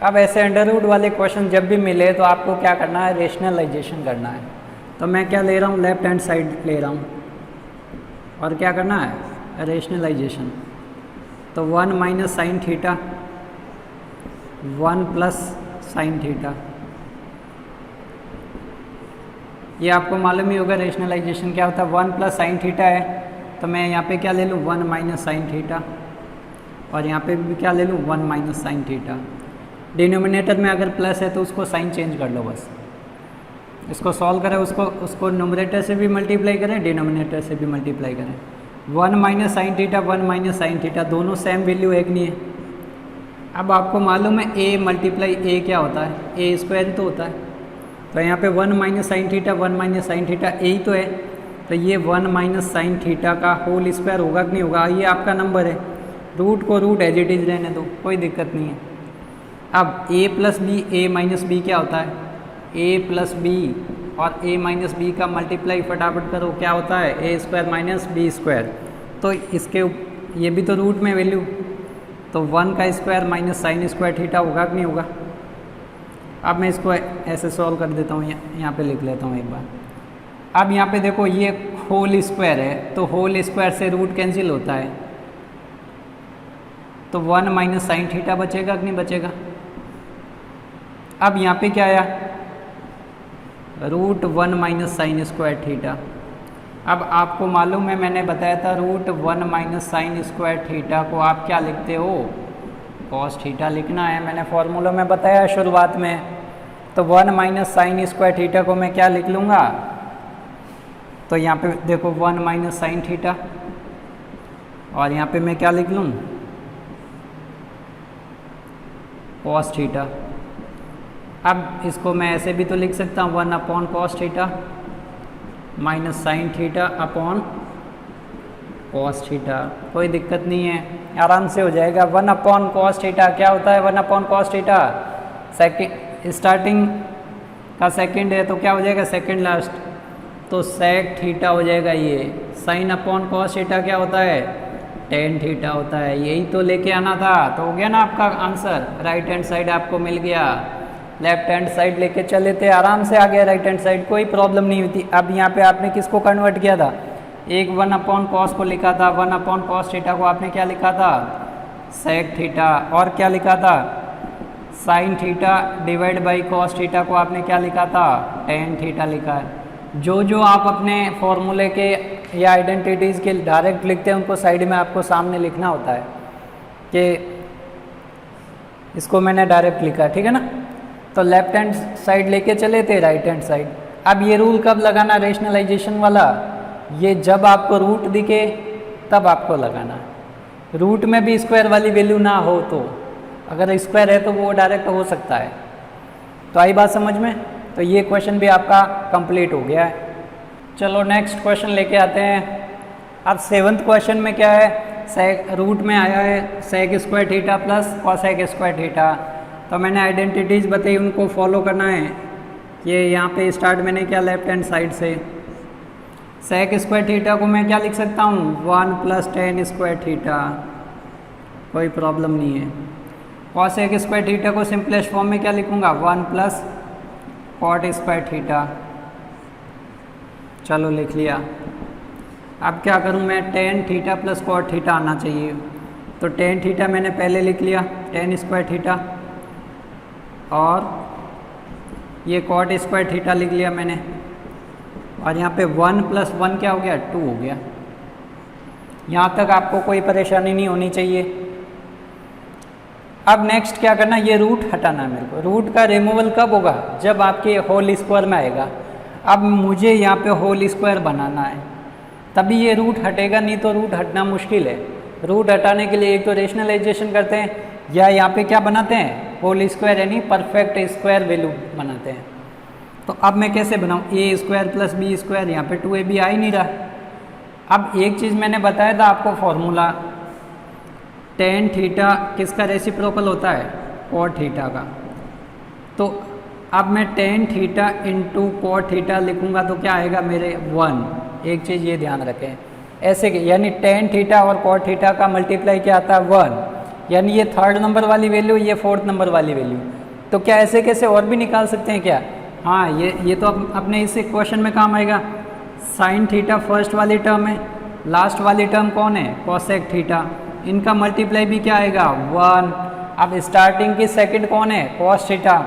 अब ऐसे under root वाले क्वेश्चन जब भी मिले तो आपको क्या करना है, रेशनलाइजेशन करना है। तो मैं क्या ले रहा हूँ, लेफ्ट हैंड साइड ले रहा हूँ और क्या करना है, रेशनलाइजेशन। तो 1 minus sine theta 1 plus sine theta, ये आपको मालूम ही होगा रेशनलाइजेशन क्या होता है। 1 प्लस साइन थीटा है तो मैं यहाँ पे क्या ले लूँ, 1 माइनस साइन थीटा, और यहाँ पे भी क्या ले लूँ, 1 माइनस साइन थीटा। डिनोमिनेटर में अगर प्लस है तो उसको साइन चेंज कर लो बस। इसको सॉल्व करें, उसको नोमरेटर से भी मल्टीप्लाई करें, डिनोमिनेटर से भी मल्टीप्लाई करें। 1 minus sine theta 1 minus sine theta दोनों सेम वैल्यू एक नहीं है। अब आपको मालूम है a मल्टीप्लाई a क्या होता है, a स्क्वायर तो होता है। तो यहाँ पे 1 minus sine theta 1 minus sine theta a ही तो है, तो ये 1 माइनस साइन थीटा का होल स्क्वायर होगा कि नहीं होगा। ये आपका नंबर है, रूट को रूट एज इट इज रहने दो, कोई दिक्कत नहीं है। अब a plus B, a minus B क्या होता है, a प्लस बी, और a माइनस बी का मल्टीप्लाई फटाफट करो, क्या होता है, a square minus B square. तो इसके ये भी तो रूट में वैल्यू, तो 1 का square minus sine square theta होगा कि नहीं होगा। अब मैं इसको ऐसे सॉल्व कर देता हूँ, यहाँ पे लिख लेता हूँ एक बार। अब यहाँ पे देखो ये होल स्क्वायर है, तो होल स्क्वायर से रूट कैंसिल होता है, तो 1 माइनस साइन थीटा बचेगा कि नहीं बचेगा। अब यहाँ पे क्या आया, root 1 minus sine square theta. अब आपको मालूम है मैंने बताया था root 1 minus sine square theta को आप क्या लिखते हो, कॉस थीटा लिखना है। मैंने फॉर्मूला में बताया शुरुआत में। तो 1 माइनस साइन स्क्वायर थीटा को मैं क्या लिख लूँगा, तो यहाँ पे देखो 1 माइनस साइन थीटा, और यहाँ पे मैं क्या लिख लूँ, कॉस थीटा। अब इसको मैं ऐसे भी तो लिख सकता हूँ 1 upon cos theta minus sine theta upon cos theta, कोई दिक्कत नहीं है, आराम से हो जाएगा। 1 अपॉन कॉस थीटा क्या होता है, 1 upon cos theta second starting का सेकंड है तो क्या हो जाएगा, सेकंड लास्ट, तो सेक थीटा हो जाएगा ये। साइन अपॉन कॉस थीटा क्या होता है, टेन थीटा होता है। यही तो लेके आना था, तो हो गया ना आपका आंसर। राइट हैंड साइड आपको मिल गया, लेफ्ट हैंड साइड लेके चले थे, आराम से आ गया राइट हैंड साइड, कोई प्रॉब्लम नहीं हुई थी। अब यहाँ पे आपने किसको कन्वर्ट किया था, एक 1 अपॉन कॉस को लिखा था, 1 अपॉन कॉस थीटा को आपने क्या लिखा था, सेक थीटा, और क्या लिखा था, sine theta divide by cos theta को आपने क्या लिखा था, टेन थीटा लिखा है। जो आप अपने फॉर्मूले के या आइडेंटिटीज़ के डायरेक्ट लिखते हैं उनको साइड में आपको सामने लिखना होता है कि इसको मैंने डायरेक्ट लिखा, ठीक है ना। तो लेफ्ट हैंड साइड लेके चले थे राइट हैंड साइड। अब ये रूल कब लगाना रेशनलाइजेशन वाला, ये जब आपको रूट दिखे तब आपको लगाना है। रूट में भी स्क्वायर वाली वैल्यू ना हो तो, अगर स्क्वायर है तो वो डायरेक्ट हो सकता है। तो आई बात समझ में। तो ये क्वेश्चन भी आपका कंप्लीट हो गया है। चलो नेक्स्ट क्वेश्चन लेके आते हैं। अब 7th क्वेश्चन में क्या है, सेक रूट में आया है sec square theta plus cosec square theta. तो मैंने आइडेंटिटीज़ बताई, उनको फॉलो करना है। ये यहाँ पे स्टार्ट मैंने किया लेफ्ट हैंड साइड से। सेक स्क्वायर थीटा को मैं क्या लिख सकता हूँ, 1 प्लस टेन स्क्वायर थीटा, कोई प्रॉब्लम नहीं है। कॉसेक स्क्वायर थीटा को सिंपलेस्ट फॉर्म में क्या लिखूँगा, 1 प्लस कॉट स्क्वायर थीटा। चलो लिख लिया। अब क्या करूँ मैं, tan theta plus cot theta आना चाहिए। तो टेन थीटा मैंने पहले लिख लिया, टेन स्क्वायर थीटा, और ये कॉट स्क्वायर थीटा लिख लिया मैंने। और यहाँ पे 1 प्लस 1 क्या हो गया, 2 हो गया। यहाँ तक आपको कोई परेशानी नहीं होनी चाहिए। अब नेक्स्ट क्या करना, ये रूट हटाना है मेरे को। रूट का रिमूवल कब होगा, जब आपके होल स्क्वायर में आएगा। अब मुझे यहाँ पे होल स्क्वायर बनाना है, तभी ये रूट हटेगा, नहीं तो रूट हटना मुश्किल है। रूट हटाने के लिए एक तो रेशनलाइजेशन करते हैं, या यहाँ पे क्या बनाते हैं, होल स्क्वायर यानी परफेक्ट स्क्वायर वैल्यू बनाते हैं। तो अब मैं कैसे बनाऊँ, ए स्क्वायर प्लस बी स्क्वायर, यहाँ पे 2ab आ ही नहीं रहा। अब एक चीज़ मैंने बताया था आपको फॉर्मूला, टेन थीटा किसका रेसिप्रोकल होता है, कॉट थीटा का। तो अब मैं tan theta into cot theta लिखूँगा तो क्या आएगा मेरे, 1। एक चीज़ ये ध्यान रखें, ऐसे कि यानी टेन थीटा और कॉट थीटा का मल्टीप्लाई क्या आता है, 1। यानी ये थर्ड नंबर वाली वैल्यू, ये फोर्थ नंबर वाली वैल्यू। तो क्या ऐसे कैसे और भी निकाल सकते हैं क्या? हाँ, ये तो अपने इस क्वेश्चन में काम आएगा। साइन थीटा फर्स्ट वाली टर्म है, लास्ट वाली टर्म कौन है? Cosec theta. इनका मल्टीप्लाई भी क्या आएगा? 1। अब स्टार्टिंग की सेकंड कौन है? Cos theta.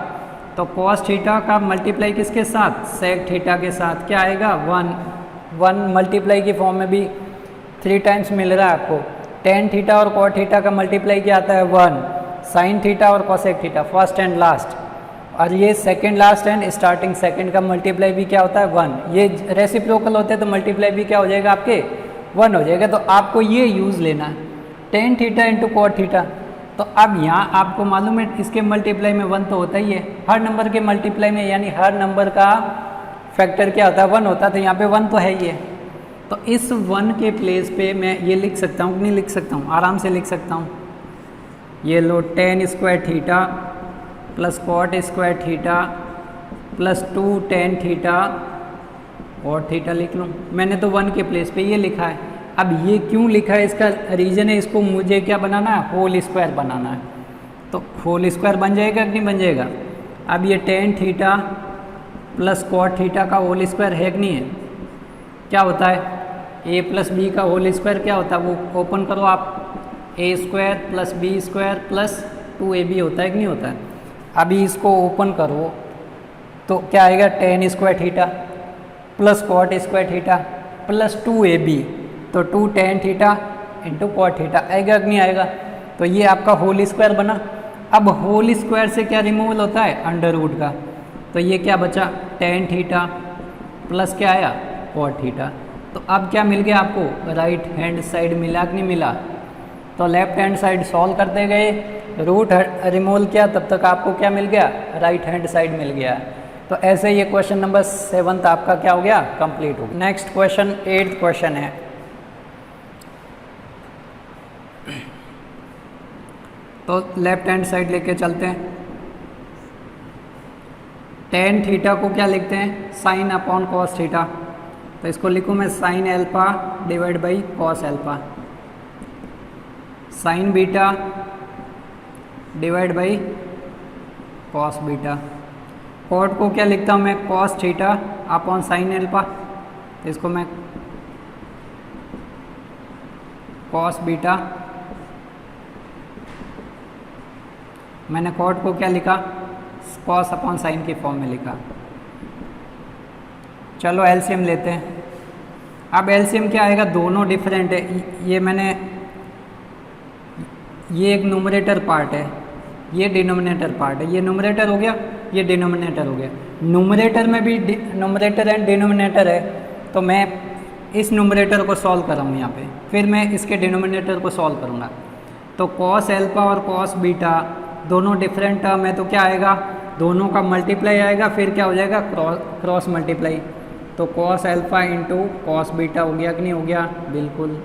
तो कॉस थीटा का मल्टीप्लाई किसके साथ? सेक थीटा के साथ। क्या आएगा? 1 मल्टीप्लाई की फॉर्म में भी 3 टाइम्स मिल रहा है आपको। टेन थीटा और कॉट थीटा का मल्टीप्लाई क्या आता है? 1। साइन थीटा और cosec theta first and last, और ये second last and starting second का मल्टीप्लाई भी क्या होता है? 1। ये रेसिप्रोकल होते हैं तो मल्टीप्लाई भी क्या हो जाएगा आपके? 1 हो जाएगा। तो आपको ये यूज़ लेना है, tan theta into cot theta. तो अब यहाँ आपको मालूम है इसके मल्टीप्लाई में 1 तो होता ही है, हर नंबर के मल्टीप्लाई में, यानी हर नंबर का फैक्टर क्या होता है? 1 होता है। तो यहाँ पे 1 तो है ही है। तो इस 1 के प्लेस पे मैं ये लिख सकता हूँ कि नहीं लिख सकता हूँ? आराम से लिख सकता हूँ। ये लो tan square theta plus cot square theta plus 2 tan theta और थीटा लिख लूँ। मैंने तो 1 के प्लेस पे ये लिखा है। अब ये क्यों लिखा है, इसका रीज़न है, इसको मुझे क्या बनाना है? होल स्क्वायर बनाना है। तो होल स्क्वायर बन जाएगा कि नहीं बन जाएगा? अब ये tan theta plus cot theta का होल स्क्वायर है कि नहीं है? क्या होता है? ए प्लस बी का होल स्क्वायर क्या होता है? वो ओपन करो आप, A square plus B square plus 2ab होता है कि नहीं होता है? अभी इसको ओपन करो तो क्या आएगा? Tan square theta plus cot square theta plus 2ab, तो 2 tan theta into cot theta आएगा कि नहीं आएगा? तो ये आपका होल स्क्वायर बना। अब होल स्क्वायर से क्या रिमूवल होता है? अंडर रूट का। तो ये क्या बचा? टेन थीटा प्लस क्या आया? Cot theta. तो अब क्या मिल गया आपको? राइट हैंड साइड मिला कि नहीं मिला? तो लेफ्ट हैंड साइड सॉल्व करते गए, रूट रिमूवल किया, तब तक आपको क्या मिल गया? राइट हैंड साइड मिल गया। तो ऐसे ये क्वेश्चन नंबर 7 आपका क्या हो गया? कंप्लीट हो गया। नेक्स्ट क्वेश्चन 8th क्वेश्चन है। तो लेफ्ट हैंड साइड लेके चलते हैं। टेन थीटा को क्या लिखते हैं? Sine upon cos theta. तो इसको लिखूँ मैं sine alpha divide by cos alpha. Sine beta divide by cos beta. Cot को क्या लिखता हूँ मैं? Cos theta upon sine alpha. तो इसको मैं कॉस बीटा, मैंने कॉट को क्या लिखा? कॉस अपॉन साइन की फॉर्म में लिखा। चलो एलसीएम लेते हैं। अब एलसीएम क्या आएगा? दोनों डिफरेंट है। ये एक न्यूमरेटर पार्ट है, ये डिनोमिनेटर पार्ट है। ये न्यूमरेटर हो गया, ये डिनोमिनेटर हो गया। न्यूमरेटर में भी न्यूमरेटर एंड डिनोमिनेटर है, तो मैं इस न्यूमरेटर को सॉल्व कर रहा हूँ यहाँ पे, फिर मैं इसके डिनोमिनेटर को सॉल्व करूँगा। तो कॉस एल्फा और कॉस बीटा दोनों डिफरेंट टर्म है, तो क्या आएगा? दोनों का मल्टीप्लाई आएगा, फिर क्या हो जाएगा? Cross multiply. तो cos alpha into cos beta हो गया कि नहीं हो गया? बिल्कुल।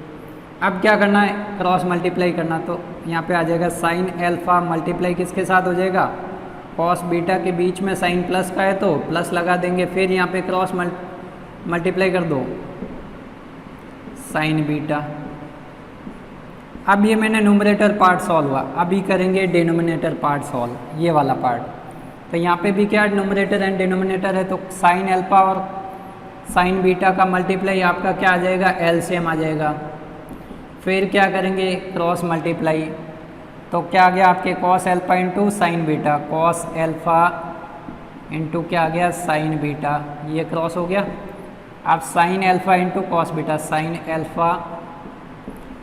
अब क्या करना है? क्रॉस मल्टीप्लाई करना। तो यहाँ पे आ जाएगा साइन एल्फा मल्टीप्लाई किसके साथ हो जाएगा? कॉस बीटा के बीच में साइन प्लस का है तो प्लस लगा देंगे, फिर यहाँ पे क्रॉस मल्टीप्लाई कर दो साइन बीटा। अब ये मैंने न्यूमरेटर पार्ट सॉल्व हुआ, अभी करेंगे डिनोमिनेटर पार्ट सॉल्व, ये वाला पार्ट। तो यहाँ पे भी क्या न्यूमरेटर एंड डिनोमिनेटर है, तो साइन एल्फा और साइन बीटा का मल्टीप्लाई आपका क्या आ जाएगा? एलसीएम आ जाएगा। फिर क्या करेंगे? Cross multiply. तो क्या आ गया आपके? Cos alpha into sine beta, cos alpha into क्या आ गया? Sign beta. ये क्रॉस हो गया। अब sine alpha into cos beta, sine alpha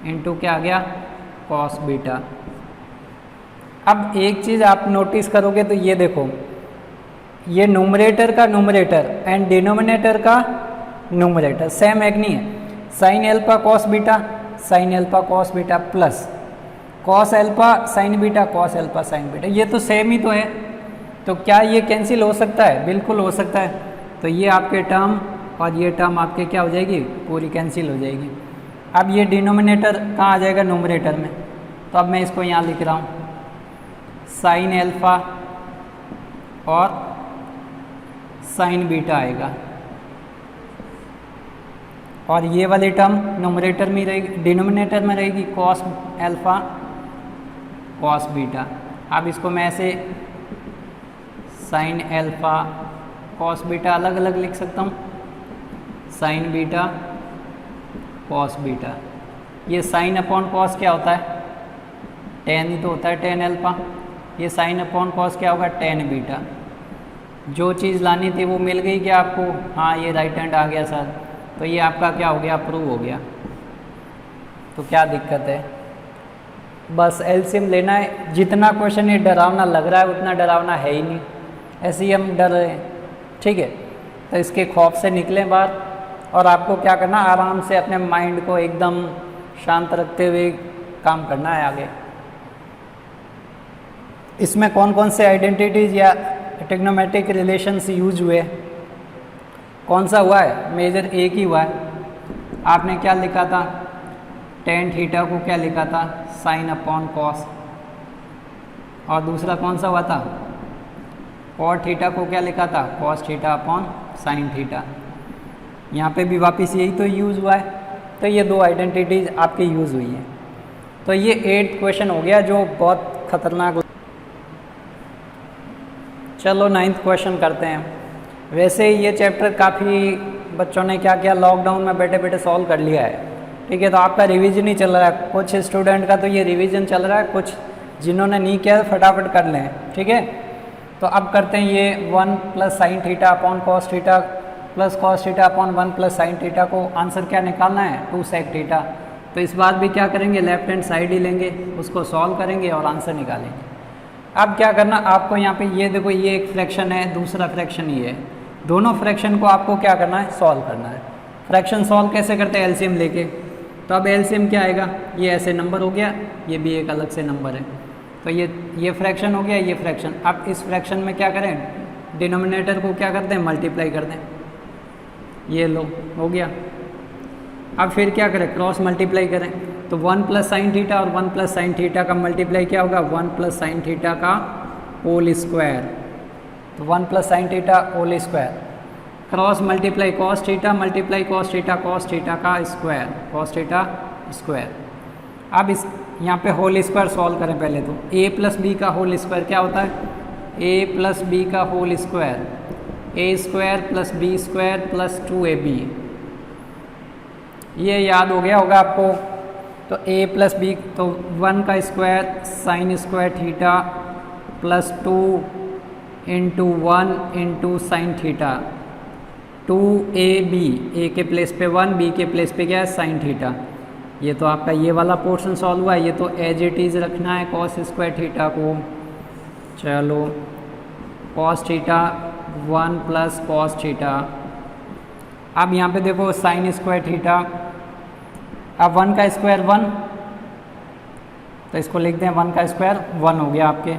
into क्या आ गया? Cos beta. अब एक चीज़ आप नोटिस करोगे तो ये देखो, ये न्यूमरेटर का न्यूमरेटर एंड डिनोमिनेटर का न्यूमरेटर सेम है कि नहीं है? Sine alpha cos beta, sine alpha cos beta plus cos alpha sine beta, cos alpha sine beta, ये तो सेम ही तो है। तो क्या ये कैंसिल हो सकता है? बिल्कुल हो सकता है। तो ये आपके टर्म और ये टर्म आपके क्या हो जाएगी? पूरी कैंसिल हो जाएगी। अब ये डिनोमिनेटर कहाँ आ जाएगा? न्यूमरेटर में। तो अब मैं इसको यहाँ लिख रहा हूँ, साइन एल्फा और साइन बीटा आएगा, और ये वाली टर्म न्यूमरेटर में रहेगी, डिनोमिनेटर में रहेगी कॉस एल्फा कॉस बीटा। अब इसको मैं ऐसे साइन एल्फा कॉस बीटा अलग अलग लिख सकता हूँ, साइन बीटा कॉस बीटा। ये साइन अपॉन कॉस क्या होता है, टेन ही तो होता है, टेन एल्फा। ये साइन अपॉन कॉस क्या होगा, टेन बीटा। जो चीज़ लानी थी वो मिल गई क्या आपको, हाँ ये राइट हैंड आ गया सर, तो ये आपका क्या हो गया, प्रूव हो गया। तो क्या दिक्कत है, बस एलसीएम लेना है। जितना क्वेश्चन ये डरावना लग रहा है उतना डरावना है ही नहीं, ऐसे ही हम डर रहे हैं, ठीक है। तो इसके खौफ से निकलें बाहर, और आपको क्या करना, आराम से अपने माइंड को एकदम शांत रखते हुए काम करना है आगे। इसमें कौन कौन से आइडेंटिटीज या ट्रिग्नोमेट्रिक रिलेशंस यूज हुए, कौन सा हुआ है, मेजर एक ही हुआ है। आपने क्या लिखा था, टेन थीटा को क्या लिखा था, साइन अपॉन कॉस। और दूसरा कौन सा हुआ था, कॉट थीटा को क्या लिखा था, cos theta upon sine theta. यहाँ पे भी वापस यही तो यूज़ हुआ है। तो ये दो आइडेंटिटीज आपकी यूज़ हुई हैं। तो ये 8th क्वेश्चन हो गया जो बहुत खतरनाक। चलो 9th क्वेश्चन करते हैं। वैसे ये चैप्टर काफ़ी बच्चों ने क्या किया, लॉकडाउन में बैठे बैठे सॉल्व कर लिया है, ठीक है। तो आपका रिवीजन ही चल रहा है, कुछ स्टूडेंट का तो ये रिवीजन चल रहा है, कुछ जिन्होंने नहीं किया फटाफट कर लें, ठीक है। तो अब करते हैं ये 1 plus sine theta upon cos theta plus cos theta upon 1 plus sine theta को आंसर क्या निकालना है, 2 सेक थीटा। तो इस बार भी क्या करेंगे, लेफ्ट हैंड साइड ही लेंगे, उसको सॉल्व करेंगे और आंसर निकालेंगे। अब क्या करना आपको, यहाँ पे ये देखो, ये एक फ्रैक्शन है, दूसरा फ्रैक्शन ये है, दोनों फ्रैक्शन को आपको क्या करना है, सॉल्व करना है। फ्रैक्शन सॉल्व कैसे करते हैं, एलसीएम लेके। तो अब एलसीएम क्या आएगा, ये ऐसे नंबर हो गया, ये भी एक अलग से नंबर है, तो ये फ्रैक्शन हो गया, ये फ्रैक्शन। अब इस फ्रैक्शन में क्या करें, डिनोमिनेटर को क्या करते हैं, मल्टीप्लाई कर दें, ये लो हो गया। अब फिर क्या करें, क्रॉस मल्टीप्लाई करें। तो 1 प्लस साइन थीटा और 1 प्लस साइन थीटा का मल्टीप्लाई क्या होगा, 1 प्लस साइन थीटा का होल स्क्वायर। तो 1 plus sine theta whole square, cross multiply cos theta multiply cos theta का स्क्वायर, कॉस थीटा स्क्वायर। अब इस यहाँ पे होल स्क्वायर सॉल्व करें पहले। तो a प्लस बी का होल स्क्वायर क्या होता है, a प्लस बी का whole square, a square plus B square plus 2ab। ये याद हो गया होगा आपको। तो a प्लस बी, तो 1 का square sine square theta plus 2 into 1 into sine theta, 2ab, a के प्लेस पे 1, b के प्लेस पे क्या है, साइन थीटा। ये तो आपका ये वाला पोर्शन सॉल्व हुआ है। ये तो एज इट इज़ रखना है कॉस स्क्वायर थीटा को। चलो cos theta 1 plus cos theta. अब यहाँ पे देखो साइन स्क्वायर थीटा, अब 1 का स्क्वायर 1, तो इसको लिखते हैं 1 का स्क्वायर 1 हो गया आपके।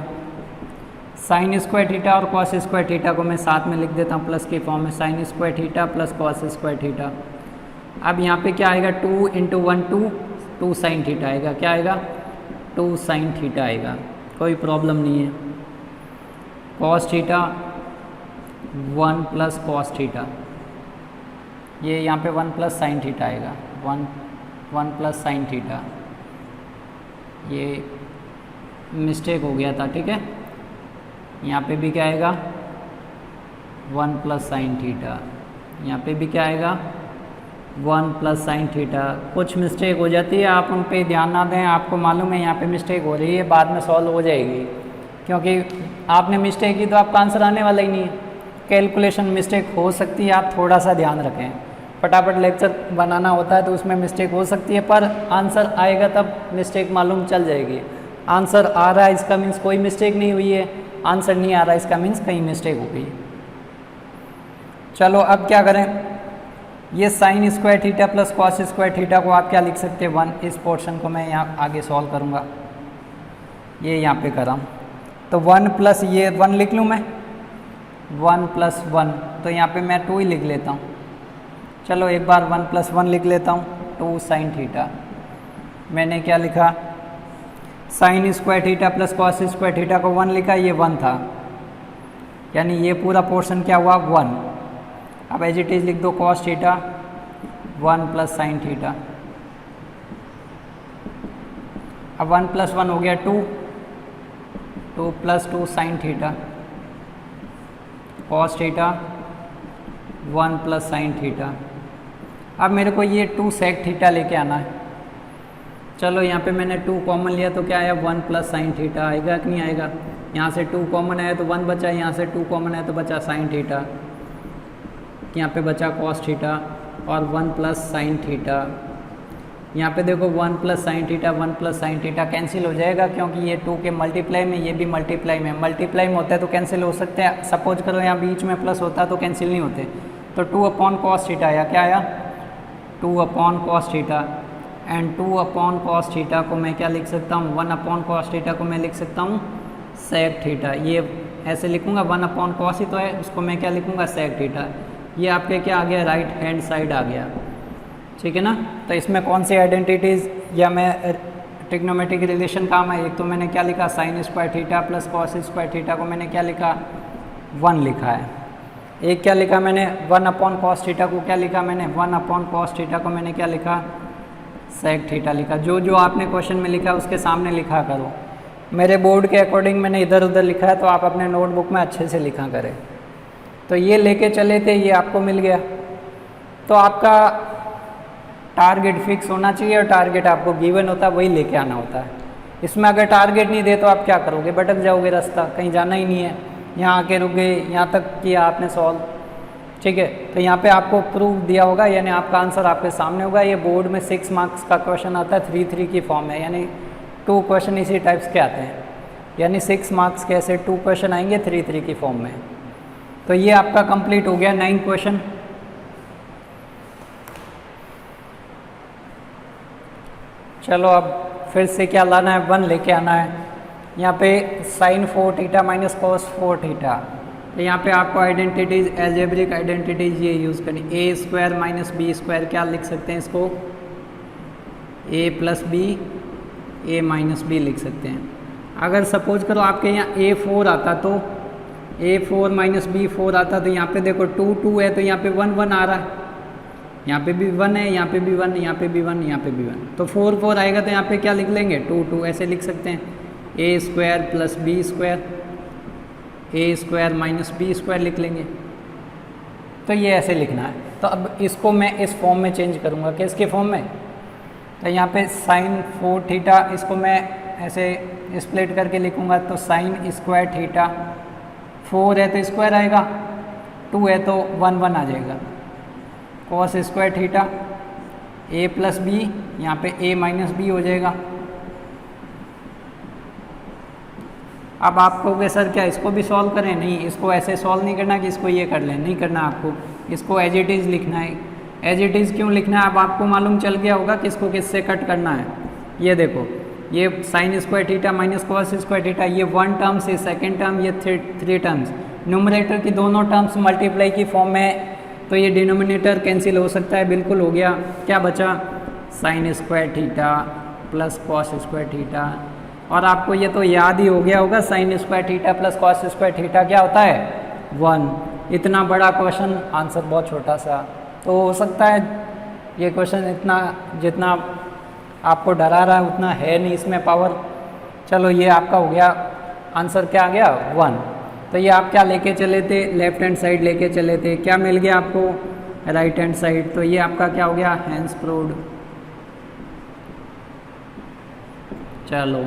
साइन स्क्वायर थीटा और कॉस स्क्वायर थीटा को मैं साथ में लिख देता हूँ प्लस के फॉर्म में, sign square theta plus cos square theta. अब यहाँ पे क्या आएगा, 2 इंटू 1 2 साइन थीटा आएगा, क्या आएगा, 2 साइन थीटा आएगा, कोई प्रॉब्लम नहीं है। Cos theta 1 plus cos theta, ये यहाँ पे 1 प्लस साइन थीटा आएगा, 1 प्लस साइन थीटा। ये मिस्टेक हो गया था, ठीक है। यहाँ पे भी क्या आएगा, 1 प्लस साइन थीटा, यहाँ पे भी क्या आएगा, 1 प्लस साइन थीटा। कुछ मिस्टेक हो जाती है, आप उन पे ध्यान ना दें, आपको मालूम है यहाँ पे मिस्टेक हो रही है, बाद में सॉल्व हो जाएगी, क्योंकि आपने मिस्टेक की तो आपका आंसर आने वाला ही नहीं है। कैलकुलेशन मिस्टेक हो सकती है, आप थोड़ा सा ध्यान रखें। फटाफट लेक्चर बनाना होता है तो उसमें मिस्टेक हो सकती है, पर आंसर आएगा तब मिस्टेक मालूम चल जाएगी। आंसर आ रहा है इसका मीन्स कोई मिस्टेक नहीं हुई है, आंसर नहीं आ रहा इसका मीन्स कहीं मिस्टेक हो गई। चलो अब क्या करें, ये sine square theta plus cos square theta को आप क्या लिख सकते हैं, 1। इस पोर्शन को मैं यहाँ आगे सॉल्व करूँगा, ये यहाँ पे कर रहा हूँ। तो 1 प्लस ये 1 लिख लूँ मैं, 1 प्लस 1, तो यहाँ पे मैं 2 ही लिख लेता हूँ। चलो एक बार 1 प्लस 1 लिख लेता हूँ, 2 साइन थीटा। मैंने क्या लिखा, sign square theta plus cos square theta को 1 लिखा, ये 1 था, यानी ये पूरा पोर्शन क्या हुआ, 1। अब एज इट इज़ लिख दो cos theta 1 plus sine theta. अब 1 प्लस 1 हो गया 2, 2 plus 2 sine theta cos theta 1 plus sine theta. अब मेरे को ये 2 सेक थीटा लेके आना है। चलो यहाँ पे मैंने 2 कॉमन लिया तो क्या आया 1 प्लस साइन थीटा आएगा कि नहीं आएगा। यहाँ से 2 कॉमन आया तो 1 बचा, यहाँ से 2 कॉमन आया तो बचा साइन थीटा, यहाँ पे बचा कॉस थीटा और 1 प्लस साइन थीटा। यहाँ पे देखो 1 plus sine theta 1 plus sine theta cancel हो जाएगा क्योंकि ये 2 के मल्टीप्लाई में, ये भी मल्टीप्लाई में, मल्टीप्लाई में होता है तो कैंसिल हो सकते हैं। सपोज करो यहाँ बीच में प्लस होता तो कैंसिल नहीं होते। तो 2 अपॉन कॉस थीटा आया, क्या आया 2 upon cos theta and 2 upon cos theta को मैं क्या लिख सकता हूँ 1 अपॉन कॉस थीटा को मैं लिख सकता हूँ सेक थीटा। ये ऐसे लिखूँगा 1 अपॉन कॉस ही तो है, उसको मैं क्या लिखूँगा सेक थीटा। ये आपके क्या आ गया राइट हैंड साइड आ गया, ठीक है ना। तो इसमें कौन सी आइडेंटिटीज़ या मैं ट्रिग्नोमेट्रिक रिलेशन काम है। एक तो मैंने क्या लिखा sign square theta plus cos square theta को मैंने क्या लिखा 1 लिखा है। एक क्या लिखा मैंने 1 अपॉन कॉस थीटा को क्या लिखा मैंने 1 अपॉन कॉस थीटा को मैंने क्या लिखा सेक थीटा लिखा। जो जो आपने क्वेश्चन में लिखा उसके सामने लिखा करो। मेरे बोर्ड के अकॉर्डिंग मैंने इधर उधर लिखा है तो आप अपने नोटबुक में अच्छे से लिखा करें। तो ये लेके चले थे, ये आपको मिल गया। तो आपका टारगेट फिक्स होना चाहिए और टारगेट आपको गिवन होता है वही लेके आना होता है। इसमें अगर टारगेट नहीं दे तो आप क्या करोगे, भटक जाओगे, रास्ता कहीं जाना ही नहीं है, यहाँ आके रुक गए, यहाँ तक किया आपने सॉल्व, ठीक है। तो यहाँ पे आपको प्रूफ दिया होगा यानी आपका आंसर आपके सामने होगा। ये बोर्ड में 6 मार्क्स का क्वेश्चन आता है 3-3 की फॉर्म में, यानी 2 क्वेश्चन इसी टाइप्स के आते हैं, यानी 6 मार्क्स के ऐसे 2 क्वेश्चन आएंगे 3-3 की फॉर्म में। तो ये आपका कंप्लीट हो गया 9 क्वेश्चन। चलो अब फिर से क्या लाना है 1 लेके आना है। यहाँ पे sine 4 theta minus cos 4 theta. तो यहाँ पे आपको आइडेंटिटीज एल्जेब्रिक आइडेंटिटीज ये यूज़ करनी। A square minus B square क्या लिख सकते हैं इसको A plus B A minus B लिख सकते हैं। अगर सपोज करो आपके यहाँ A4 आता तो A4 माइनस B4 आता तो यहाँ पे देखो 2 है तो यहाँ पे 1 आ रहा है, यहाँ पे भी 1 है, यहाँ पे भी 1, यहाँ पे भी 1, यहाँ पे भी 1, तो 4 आएगा तो यहाँ पे क्या लिख लेंगे 2 ऐसे लिख सकते हैं। ए स्क्वायर प्लस बी स्क्वायर ए स्क्वायर माइनस बी स्क्वायर लिख लेंगे। तो ये ऐसे लिखना है। तो अब इसको मैं इस फॉर्म में चेंज करूँगा, किसके फॉर्म में। तो यहाँ पे साइन 4 थीटा इसको मैं ऐसे स्प्लिट करके लिखूँगा तो साइन स्क्वायर थीटा 4 है तो स्क्वायर आएगा, 2 है तो 1 आ जाएगा, कॉस स्क्वायर थीटा ए प्लस बी यहाँ पे ए माइनस बी हो जाएगा। अब आप कहोगे सर क्या इसको भी सॉल्व करें, नहीं इसको ऐसे सॉल्व नहीं करना कि इसको ये कर लें, नहीं करना, आपको इसको एज इट इज़ लिखना है। एज इट इज़ क्यों लिखना है, अब आपको मालूम चल गया होगा कि इसको किससे कट करना है। ये देखो ये sine square theta minus cos square theta ये 1 टर्म्स है, सेकेंड टर्म ये 3 टर्म्स, न्यूमरेटर की दोनों टर्म्स मल्टीप्लाई की फॉर्म में, तो ये डिनोमिनेटर कैंसिल हो सकता है, बिल्कुल हो गया। क्या बचा sign square theta plus cos square theta. और आपको ये तो याद ही हो गया होगा sign square theta plus cos square theta क्या होता है 1। इतना बड़ा क्वेश्चन आंसर बहुत छोटा सा, तो हो सकता है ये क्वेश्चन इतना जितना आपको डरा रहा है उतना है नहीं इसमें पावर। चलो ये आपका हो गया आंसर, क्या आ गया 1। तो ये आप क्या लेके चले थे, लेफ्ट हैंड साइड लेके चले थे, क्या मिल गया आपको राइट हैंड साइड। तो ये आपका क्या हो गया हैंस प्रूव्ड। चलो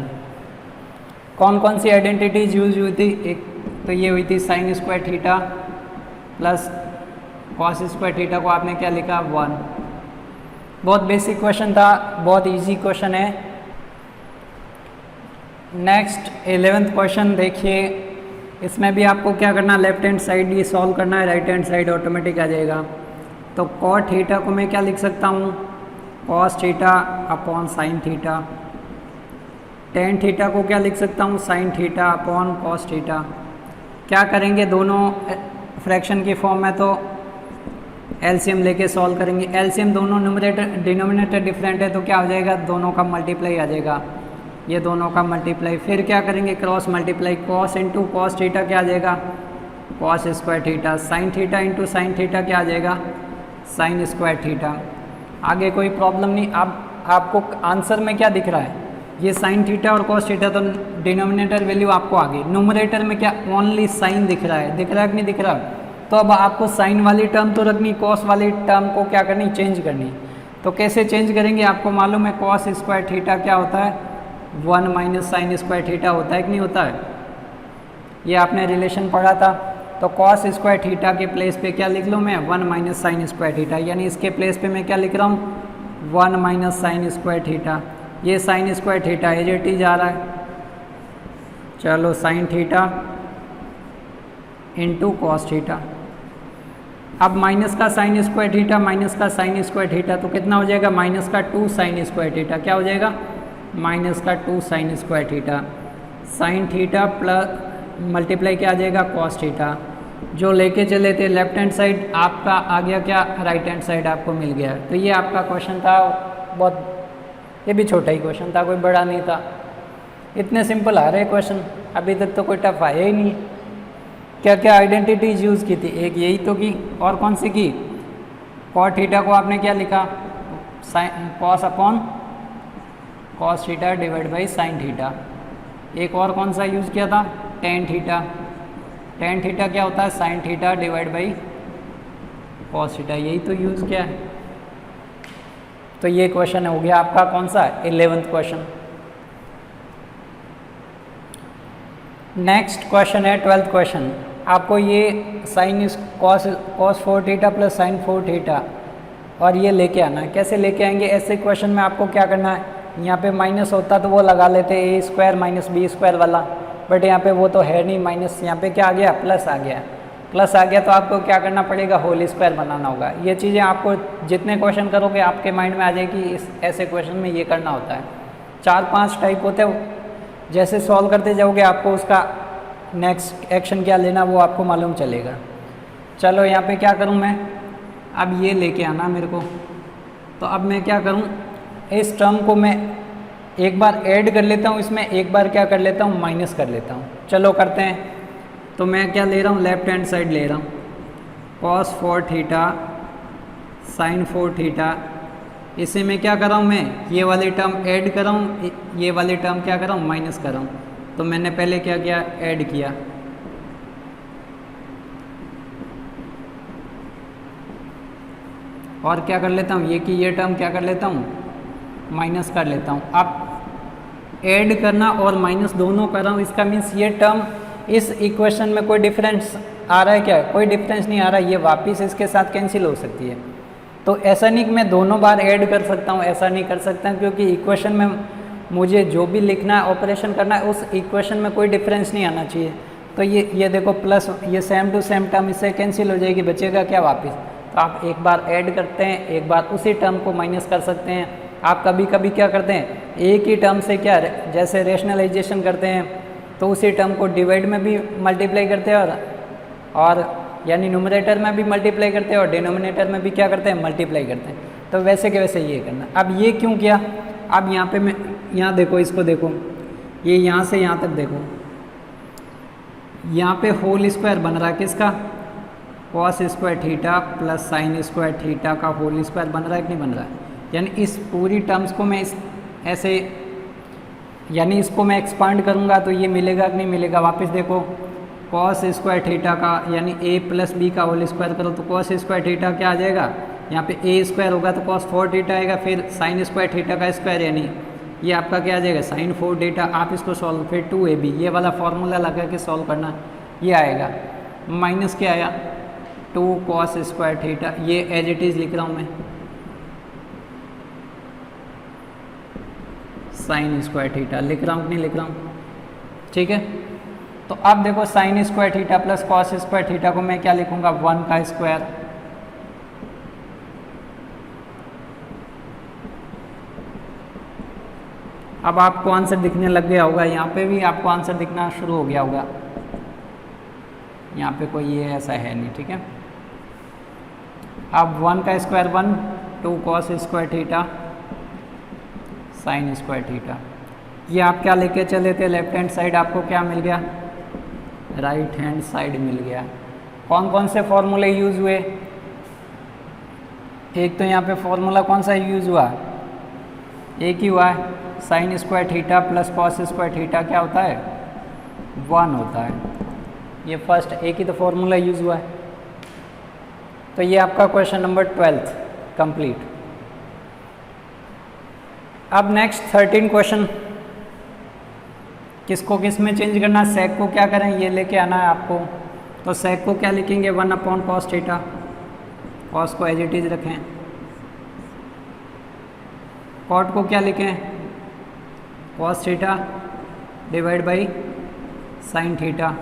कौन कौन सी आइडेंटिटीज यूज हुई थी, एक तो ये हुई थी sign square theta plus cos square theta को आपने क्या लिखा 1। बहुत बेसिक क्वेश्चन था, बहुत इजी क्वेश्चन है। नेक्स्ट 11th क्वेश्चन देखिए, इसमें भी आपको क्या करना, लेफ्ट हैंड साइड ये सॉल्व करना है, राइट हैंड साइड ऑटोमेटिक आ जाएगा। तो कॉट थीटा को मैं क्या लिख सकता हूँ cos theta upon sine theta, tan theta को क्या लिख सकता हूँ sine theta upon cos theta. क्या करेंगे दोनों फ्रैक्शन की फॉर्म में तो एलसीएम लेके सॉल्व करेंगे। एलसीएम दोनों न्यूमरेटर डिनोमिनेटर डिफरेंट है तो क्या हो जाएगा दोनों का मल्टीप्लाई आ जाएगा, ये दोनों का मल्टीप्लाई। फिर क्या करेंगे cross multiply, cos into cos theta क्या आ जाएगा cos square theta, sign theta into sine theta क्या आ जाएगा साइन स्क्वायर थीटा। आगे कोई प्रॉब्लम नहीं। अब आपको आंसर में क्या दिख रहा है ये साइन थीटा और कॉस थीटा, तो डिनोमिनेटर वैल्यू आपको आ गई। न्यूमरेटर में क्या ओनली साइन दिख रहा है, दिख रहा है कि नहीं दिख रहा? तो अब आपको साइन वाली टर्म तो रखनी, कॉस वाली टर्म को क्या करनी, चेंज करनी। तो कैसे चेंज करेंगे? आपको मालूम है कॉस स्क्वायर थीटा क्या होता है, 1 माइनस साइन स्क्वायर थीटा होता है कि नहीं होता है? ये आपने रिलेशन पढ़ा था। तो कॉस स्क्वायर थीटा के प्लेस पे क्या लिख लूँ मैं, 1 माइनस साइन स्क्वायर थीटा, यानी इसके प्लेस पे मैं क्या लिख रहा हूँ, 1 माइनस साइन स्क्वायर थीटा। ये sine square theta as it is आ रहा है, चलो sine theta into cos theta. अब माइनस का साइन स्क्वायर थीटा माइनस का साइन स्क्वायर थीटा, तो कितना हो जाएगा, माइनस का 2 साइन स्क्वायर थीटा। क्या हो जाएगा, माइनस का 2 sign square theta. Sine theta plus multiply क्या आ जाएगा, कॉस थीटा। जो लेके चले थे लेफ्ट हैंड साइड, आपका आ गया क्या, राइट हैंड साइड आपको मिल गया। तो ये आपका क्वेश्चन था, बहुत ये भी छोटा ही क्वेश्चन था, कोई बड़ा नहीं था। इतने सिंपल आ रहे क्वेश्चन, अभी तक तो कोई टफ आया ही नहीं। क्या क्या आइडेंटिटीज यूज़ की थी, एक यही तो की, और कौन सी की, कॉट थीटा को आपने क्या लिखा, sine cos upon cos theta divide by sine theta. एक और कौन सा यूज़ किया था, टेन थीटा। टेन थीटा क्या होता है, sine theta divide by cos theta, यही तो यूज़ किया है। तो ये क्वेश्चन हो गया आपका कौन सा, 11th क्वेश्चन। नेक्स्ट क्वेश्चन है 12th क्वेश्चन। आपको ये sine cos 4 theta plus sign 4 theta और ये लेके आना है। कैसे लेके आएंगे, ऐसे क्वेश्चन में आपको क्या करना है, यहाँ पे माइनस होता तो वो लगा लेते ए स्क्वायर माइनस बी स्क्वायर वाला, बट यहाँ पे वो तो है नहीं, माइनस यहाँ पे क्या आ गया, प्लस आ गया। प्लस आ गया तो आपको क्या करना पड़ेगा, होल स्क्वायर बनाना होगा। ये चीज़ें आपको जितने क्वेश्चन करोगे आपके माइंड में आ जाएगी, इस ऐसे क्वेश्चन में ये करना होता है। 4-5 टाइप होते हैं, जैसे सॉल्व करते जाओगे आपको उसका नेक्स्ट एक्शन क्या लेना वो आपको मालूम चलेगा। चलो यहाँ पे क्या करूँ मैं, अब ये लेके आना मेरे को। तो अब मैं क्या करूँ, इस टर्म को मैं एक बार ऐड कर लेता हूँ, इसमें एक बार क्या कर लेता हूँ, माइनस कर लेता हूँ। चलो करते हैं। तो मैं क्या ले रहा हूँ, लेफ्ट हैंड साइड ले रहा हूँ, कॉस 4 थीटा साइन 4 थीटा। इसे मैं क्या कर रहा हूँ, मैं ये वाली टर्म ऐड कर रहा हूँ, ये वाली टर्म क्या कर रहा हूँ, माइनस कर रहा हूँ। तो मैंने पहले क्या किया, ऐड किया, और क्या कर लेता हूँ, ये कि ये टर्म क्या कर लेता हूँ, माइनस कर लेता हूँ। अब ऐड करना और माइनस दोनों कर रहा हूँ, इसका मीन्स ये टर्म इस इक्वेशन में कोई डिफरेंस आ रहा है क्या, कोई डिफरेंस नहीं आ रहा, ये वापस इसके साथ कैंसिल हो सकती है। तो ऐसा नहीं कि मैं दोनों बार ऐड कर सकता हूँ, ऐसा नहीं कर सकता, क्योंकि इक्वेशन में मुझे जो भी लिखना है, ऑपरेशन करना है, उस इक्वेशन में कोई डिफरेंस नहीं आना चाहिए। तो ये देखो प्लस, ये सेम टू सेम टर्म इससे कैंसिल हो जाएगी, बचेगा क्या वापस। तो आप एक बार ऐड करते हैं, एक बार उसी टर्म को माइनस कर सकते हैं। आप कभी कभी क्या करते हैं, एक ही टर्म से क्या जैसे रेशनलाइजेशन करते हैं, तो उसी टर्म को डिवाइड में भी मल्टीप्लाई करते हैं और यानी न्यूमरेटर में भी मल्टीप्लाई करते हैं और डिनोमिनेटर में भी क्या करते हैं, मल्टीप्लाई करते हैं। तो वैसे के वैसे ये करना। अब ये क्यों किया, अब यहाँ पे मैं यहाँ देखो, इसको देखो, ये यहाँ से यहाँ तक देखो, यहाँ पे होल स्क्वायर बन रहा है किसका, cos square theta plus sine square theta का होल स्क्वायर बन रहा है कि नहीं बन रहा है। यानी इस पूरी टर्म्स को मैं इस ऐसे यानी इसको मैं एक्सपांड करूँगा तो ये मिलेगा कि नहीं मिलेगा। वापस देखो, कॉस स्क्वायर थीटा का यानी a प्लस बी का होल स्क्वायर करो तो कॉस स्क्वायर थीटा क्या आ जाएगा, यहाँ पे a स्क्वायर होगा तो कॉस 4 थीटा आएगा, फिर साइन स्क्वायर थीटा का स्क्वायर यानी ये आपका क्या आ जाएगा, साइन 4 थीटा। आप इसको सॉल्व, फिर 2ab ये वाला फॉर्मूला लगा के सॉल्व करना, ये आएगा। माइनस क्या आया, 2 कॉस स्क्वायर थीटा, ये एज इट इज़ लिख रहा हूँ मैं, साइन स्क्वायर थीटा लिख रहा हूँ, नहीं लिख रहा हूँ, ठीक है। तो अब देखो sign square theta plus cos square theta को मैं क्या लिखूँगा, 1 का स्क्वायर। अब आपको आंसर दिखने लग गया होगा, यहाँ पे भी आपको आंसर दिखना शुरू हो गया होगा। यहाँ पे कोई ये ऐसा है नहीं, ठीक है। अब 1 का square 1, 2 cos square theta sine square theta. ये आप क्या लेके चले थे, लेफ्ट हैंड साइड आपको क्या मिल गया, राइट हैंड साइड मिल गया। कौन कौन से फॉर्मूले यूज़ हुए, एक तो यहाँ पे फॉर्मूला कौन सा यूज़ हुआ, एक ही हुआ है, sign square theta plus cos square theta क्या होता है, 1 होता है। ये फर्स्ट एक ही तो फॉर्मूला यूज़ हुआ है। तो ये आपका क्वेश्चन नंबर 12 कंप्लीट। अब नेक्स्ट 13 क्वेश्चन, किसको किस में चेंज करना है, सेक को क्या करें, ये लेके आना है आपको। तो सेक को क्या लिखेंगे, 1/cos थीटा, कॉस को एज इट इज रखें। कॉट को क्या लिखें, cos theta divide by sine theta.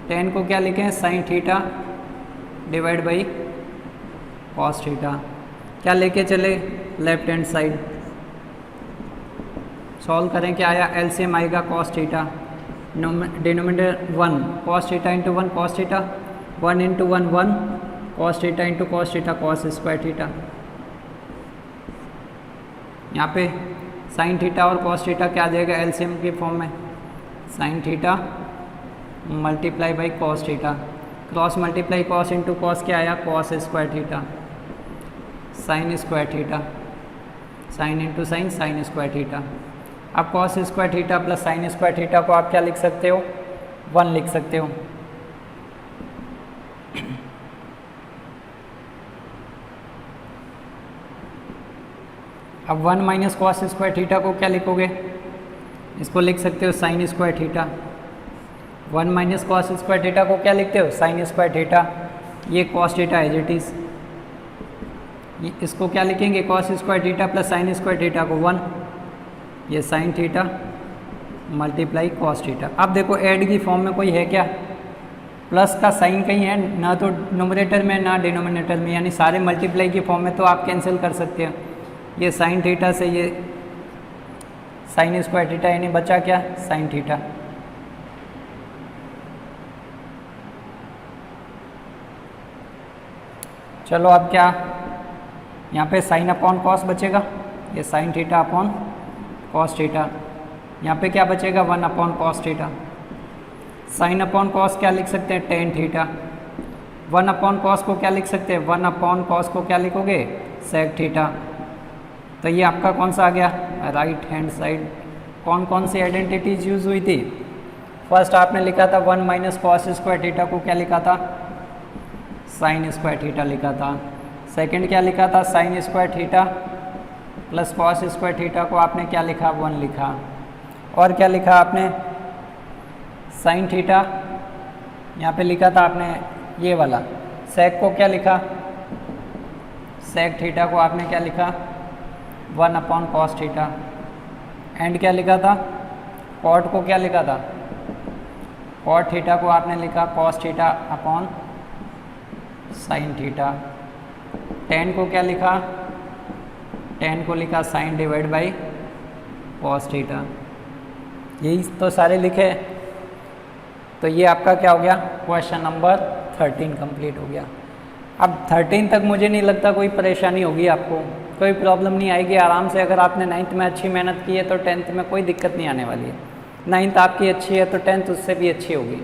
Tan को क्या लिखें, sine theta divide by cos theta. क्या लेके चले, लेफ्ट हैंड साइड सॉल्व करें, क्या आया, एलसीएम आएगा cos theta, denominator 1 cos theta into 1 cos theta, 1 into 1 1 cos theta into cos theta cos square theta. यहाँ पे साइन थीटा और कॉस थीटा क्या आ जाएगा, एलसीएम के फॉर्म में, sign theta multiply by cos theta, cross multiply cos into cos क्या आया, cos square theta, sign square theta, sine into sine sign square theta. अब cos square theta plus sine square theta को आप क्या लिख सकते हो, 1 लिख सकते हो। अब 1 माइनस कॉस स्क्वायर थीटा को क्या लिखोगे, इसको लिख सकते हो sine square theta. 1 minus cos square theta को क्या लिखते हो, साइन स्क्वायर थीटा। ये cos theta as it is, इसको क्या लिखेंगे, cos square theta plus sine square theta को 1, ये sine theta multiply cos theta. अब देखो ऐड की फॉर्म में कोई है क्या, प्लस का साइन कहीं है ना, तो न्यूमरेटर में ना डिनोमिनेटर में, यानी सारे मल्टीप्लाई की फॉर्म में तो आप कैंसिल कर सकते हो। ये साइन थीटा से ये साइन स्क्वायर थीटा, यानी बचा क्या, साइन थीटा। चलो अब क्या, यहाँ पे साइन अपॉन कॉस बचेगा, ये sine theta upon cos theta. यहाँ पे क्या बचेगा, 1/cos theta. Sign upon cos क्या लिख सकते हैं, टेन थीटा। 1/cos को क्या लिख सकते हैं, 1/cos को क्या लिखोगे, सेक थीटा। तो ये आपका कौन सा आ गया, राइट हैंड साइड। कौन कौन सी आइडेंटिटीज यूज़ हुई थी, फर्स्ट आपने लिखा था 1 माइनस कॉस स्क्वायर थीटा को क्या लिखा था, साइन स्क्वायर थीटा लिखा था। सेकंड क्या लिखा था, sign square theta plus cos square theta को आपने क्या लिखा, 1 लिखा। और क्या लिखा आपने, साइन थीटा, यहाँ पे लिखा था आपने ये वाला। सेक को क्या लिखा, सेक थीटा को आपने क्या लिखा, 1/cos थीटा। एंड क्या लिखा था, कॉट को क्या लिखा था, कॉट थीटा को आपने लिखा cos theta upon sine theta. Tan को क्या लिखा, टेन को लिखा sine divide by cos theta. यही तो सारे लिखे। तो ये आपका क्या हो गया, क्वेश्चन नंबर 13 कंप्लीट हो गया। अब 13 तक मुझे नहीं लगता कोई परेशानी होगी आपको, कोई प्रॉब्लम नहीं आएगी। आराम से अगर आपने 9th में अच्छी मेहनत की है तो 10th में कोई दिक्कत नहीं आने वाली है। 9th आपकी अच्छी है तो 10th उससे भी अच्छी होगी।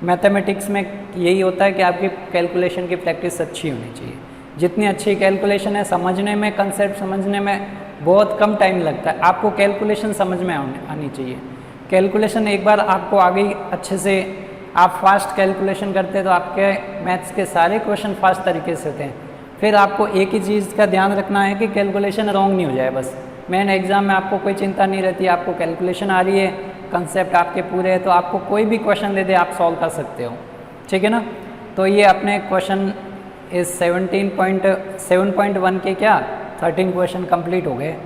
मैथमेटिक्स में यही होता है कि आपकी कैलकुलेशन की प्रैक्टिस अच्छी होनी चाहिए। जितनी अच्छी कैलकुलेशन है, समझने में, कंसेप्ट समझने में बहुत कम टाइम लगता है। आपको कैलकुलेशन समझ में आनी चाहिए। कैलकुलेशन एक बार आपको आ गई अच्छे से, आप फास्ट कैलकुलेशन करते हैं तो आपके मैथ्स के सारे क्वेश्चन फास्ट तरीके से होते हैं। फिर आपको एक ही चीज़ का ध्यान रखना है कि कैलकुलेशन रॉन्ग नहीं हो जाए बस। मेन एग्जाम में आपको कोई चिंता नहीं रहती, आपको कैलकुलेशन आ रही है, कंसेप्ट आपके पूरे हैं, तो आपको कोई भी क्वेश्चन दे दे आप सॉल्व कर सकते हो। ठीक है ना। तो ये अपने क्वेश्चन इस 7.1 के क्या 13 क्वेश्चन कंप्लीट हो गए।